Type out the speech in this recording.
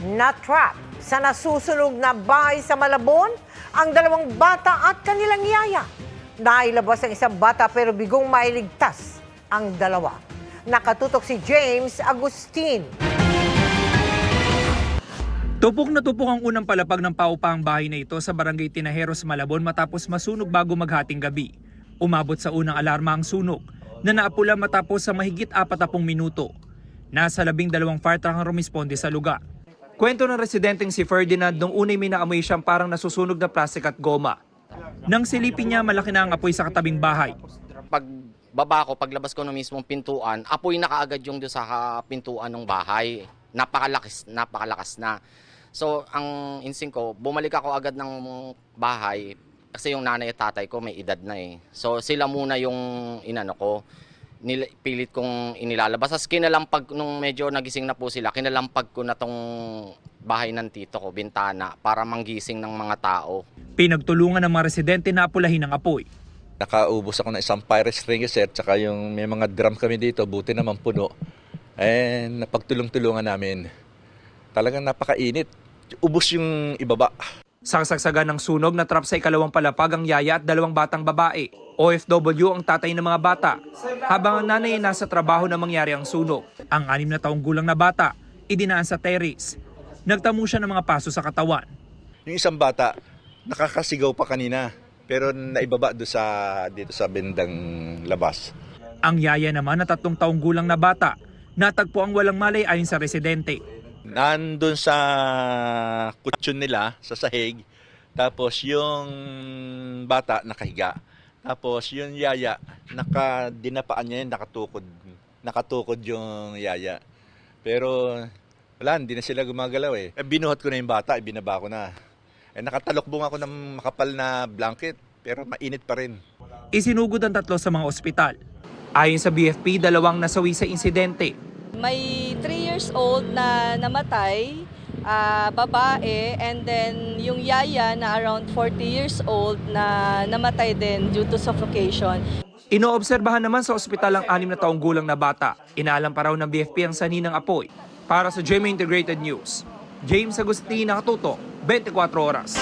Na-trap sa nasusunog na bahay sa Malabon ang dalawang bata at kanilang yaya. Nailabas ang isang bata pero bigong mailigtas ang dalawa. Nakatutok si James Agustin. Tupok na tupok ang unang palapag ng paupang bahay na ito sa barangay Tinajeros, Malabon matapos masunog bago maghating gabi. Umabot sa unang alarma ang sunog na naapula matapos sa mahigit 40 minuto. Nasa 12 fire truck ang rumisponde sa lugar. Kwento ng residenteng si Ferdinand nung unay may naamoy siyang parang nasusunog na plastic at goma. Nang silipin niya, malaki na ang apoy sa katabing bahay. Pagbaba ko, paglabas ko ng mismong pintuan, apoy na kaagad yung doon sa pintuan ng bahay. Napakalakas na. So, ang instinct ko, bumalik ako agad ng bahay kasi yung nanay at tatay ko may edad na eh. So, sila muna yung inano ko. Pilit kong inilalabas. As kinalampag, nung medyo nagising na po sila, kinalampag ko na tong bahay ng tito ko, bintana, para manggising ng mga tao. Pinagtulungan ng mga residente na apulahin ang apoy. Nakaubos ako ng isang fire extinguisher, tsaka yung may mga drum kami dito, buti naman puno. Napagtulong-tulungan namin. Talagang napakainit. Ubos yung ibaba. Sa kasagsagan ng sunog, natrap sa ikalawang palapag ang yaya at dalawang batang babae. OFW ang tatay ng mga bata, habang ang nanay ay nasa trabaho na mangyari ang sunog. Ang 6 na taong gulang na bata, idinaan sa terrace. Nagtamo siya ng mga paso sa katawan. Yung isang bata, nakakasigaw pa kanina, pero naibaba dito sa bendang labas. Ang yaya naman na 3 taong gulang na bata, natagpo ang walang malay ayon sa residente. Nandun sa kutsyon nila, sa sahig, tapos yung bata nakahiga. Tapos yung yaya, dinapaan niya yun, nakatukod yung yaya. Pero wala, hindi na sila gumagalaw eh. Binuhat ko na yung bata, binaba ko na. Nakatalokbong ako ng makapal na blanket, pero mainit pa rin. Isinugod ang 3 sa mga ospital. Ayon sa BFP, 2 nasawi sa insidente. May 3 years old na namatay, babae, and then yung yaya na around 40 years old na namatay din due to suffocation. Inoobserbahan naman sa ospital ang 6 na taong gulang na bata. Inaalam pa raw ng BFP ang sanhi ng apoy. Para sa GMA Integrated News, James Agustin, nakatutok, 24 oras.